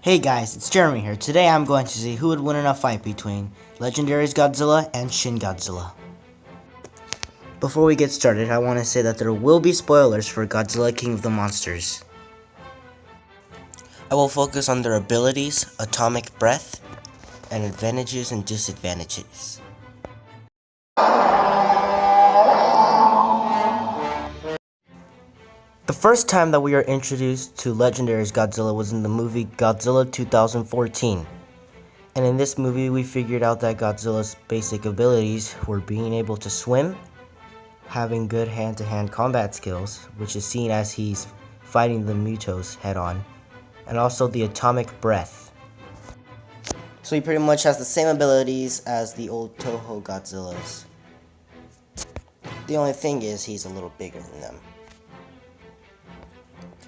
Hey guys, it's Jeremy here. Today I'm going to see who would win in a fight between Legendary's Godzilla and Shin Godzilla. Before we get started, I want to say that there will be spoilers for Godzilla King of the Monsters. I will focus on their abilities, atomic breath, and advantages and disadvantages. The first time that we are introduced to Legendary's Godzilla was in the movie Godzilla 2014. And in this movie we figured out that Godzilla's basic abilities were being able to swim, having good hand-to-hand combat skills, which is seen as he's fighting the Mutos head-on, and also the atomic breath. So he pretty much has the same abilities as the old Toho Godzillas. The only thing is he's a little bigger than them.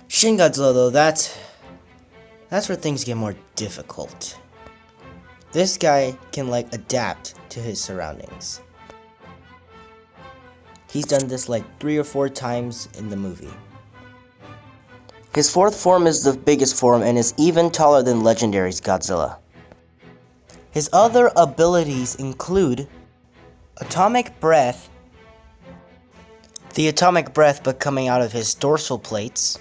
Shin Godzilla, though, that's where things get more difficult. This guy can adapt to his surroundings. He's done this 3 or 4 times in the movie. His fourth form is the biggest form and is even taller than Legendary's Godzilla. His other abilities include atomic breath, the atomic breath but coming out of his dorsal plates,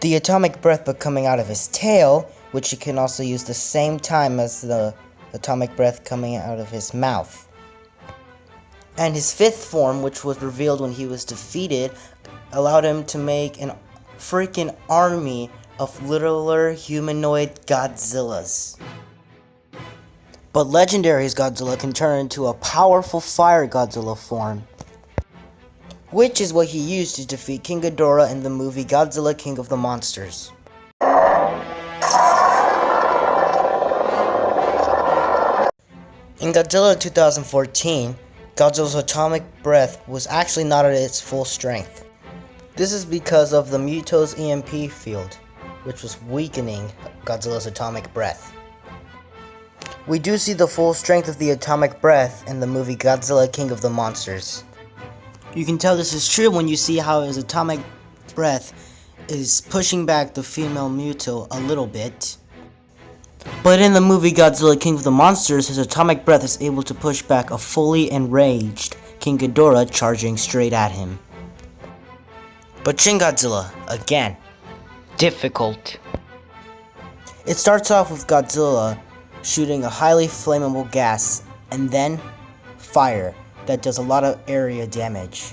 the atomic breath but coming out of his tail, which he can also use the same time as the atomic breath coming out of his mouth. And his fifth form, which was revealed when he was defeated, allowed him to make an freaking army of littler humanoid Godzillas. But Legendary's Godzilla can turn into a powerful fire Godzilla form, which is what he used to defeat King Ghidorah in the movie Godzilla King of the Monsters. In Godzilla 2014, Godzilla's atomic breath was actually not at its full strength. This is because of the Muto's EMP field, which was weakening Godzilla's atomic breath. We do see the full strength of the atomic breath in the movie Godzilla King of the Monsters. You can tell this is true when you see how his atomic breath is pushing back the female Muto a little bit. But in the movie Godzilla King of the Monsters, his atomic breath is able to push back a fully enraged King Ghidorah charging straight at him. But Shin Godzilla, again, difficult. It starts off with Godzilla shooting a highly flammable gas and then fire that does a lot of area damage.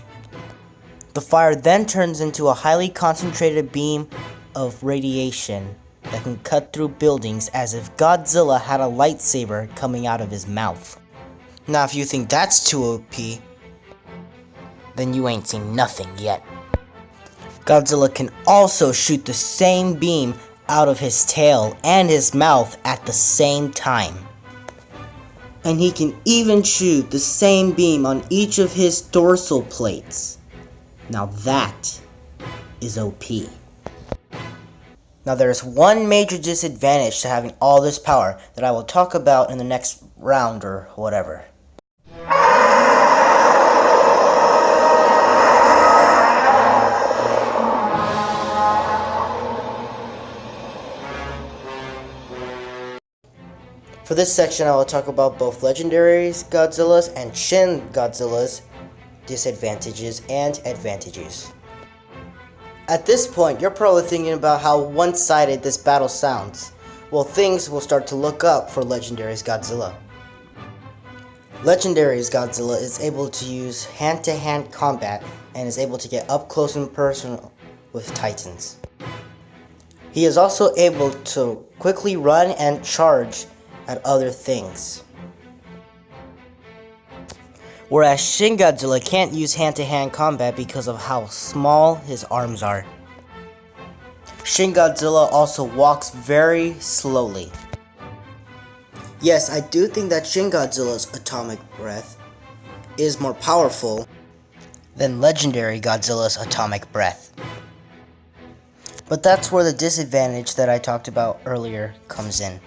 The fire then turns into a highly concentrated beam of radiation that can cut through buildings as if Godzilla had a lightsaber coming out of his mouth. Now if you think that's too OP, then you ain't seen nothing yet. Godzilla can also shoot the same beam out of his tail and his mouth at the same time. And he can even shoot the same beam on each of his dorsal plates. Now that is OP. Now there's one major disadvantage to having all this power that I will talk about in the next round or whatever. For this section, I will talk about both Legendary's Godzilla's and Shin Godzilla's disadvantages and advantages. At this point, you're probably thinking about how one-sided this battle sounds. Well, things will start to look up for Legendary's Godzilla. Legendary's Godzilla is able to use hand-to-hand combat and is able to get up close and personal with Titans. He is also able to quickly run and charge at other things. Whereas Shin Godzilla can't use hand-to-hand combat because of how small his arms are. Shin Godzilla also walks very slowly. Yes, I do think that Shin Godzilla's atomic breath is more powerful than Legendary Godzilla's atomic breath. But that's where the disadvantage that I talked about earlier comes in.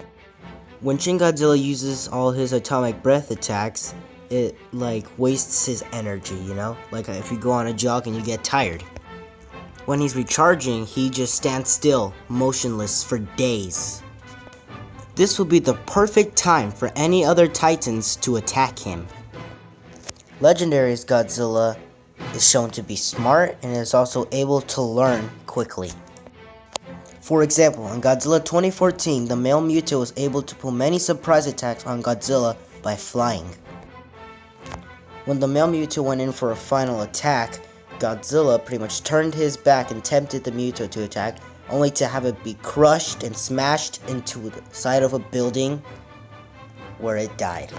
When Shin Godzilla uses all his atomic breath attacks, it wastes his energy, you know? If you go on a jog and you get tired. When he's recharging, he just stands still, motionless for days. This will be the perfect time for any other Titans to attack him. Legendary's Godzilla is shown to be smart and is also able to learn quickly. For example, in Godzilla 2014, the male Mewtwo was able to pull many surprise attacks on Godzilla by flying. When the male Mewtwo went in for a final attack, Godzilla pretty much turned his back and tempted the Mewtwo to attack, only to have it be crushed and smashed into the side of a building where it died.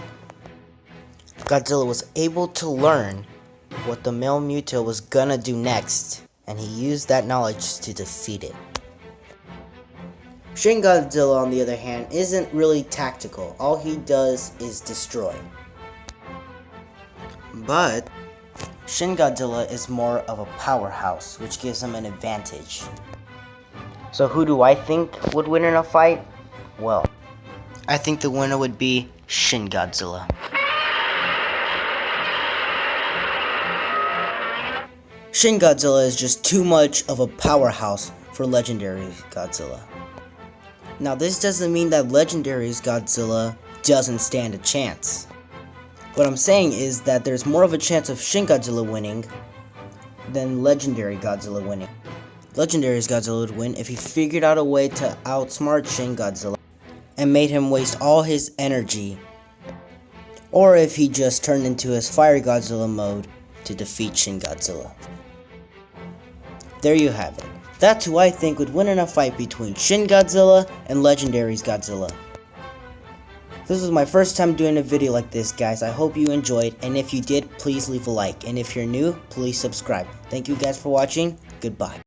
Godzilla was able to learn what the male Mewtwo was gonna do next, and he used that knowledge to defeat it. Shin Godzilla, on the other hand, isn't really tactical. All he does is destroy. But Shin Godzilla is more of a powerhouse, which gives him an advantage. So who do I think would win in a fight? Well, I think the winner would be Shin Godzilla. Shin Godzilla is just too much of a powerhouse for Legendary Godzilla. Now, this doesn't mean that Legendary's Godzilla doesn't stand a chance. What I'm saying is that there's more of a chance of Shin Godzilla winning than Legendary Godzilla winning. Legendary's Godzilla would win if he figured out a way to outsmart Shin Godzilla and made him waste all his energy, or if he just turned into his Fire Godzilla mode to defeat Shin Godzilla. There you have it. That's who I think would win in a fight between Shin Godzilla and Legendary's Godzilla. This was my first time doing a video like this, guys. I hope you enjoyed, and if you did, please leave a like. And if you're new, please subscribe. Thank you guys for watching. Goodbye.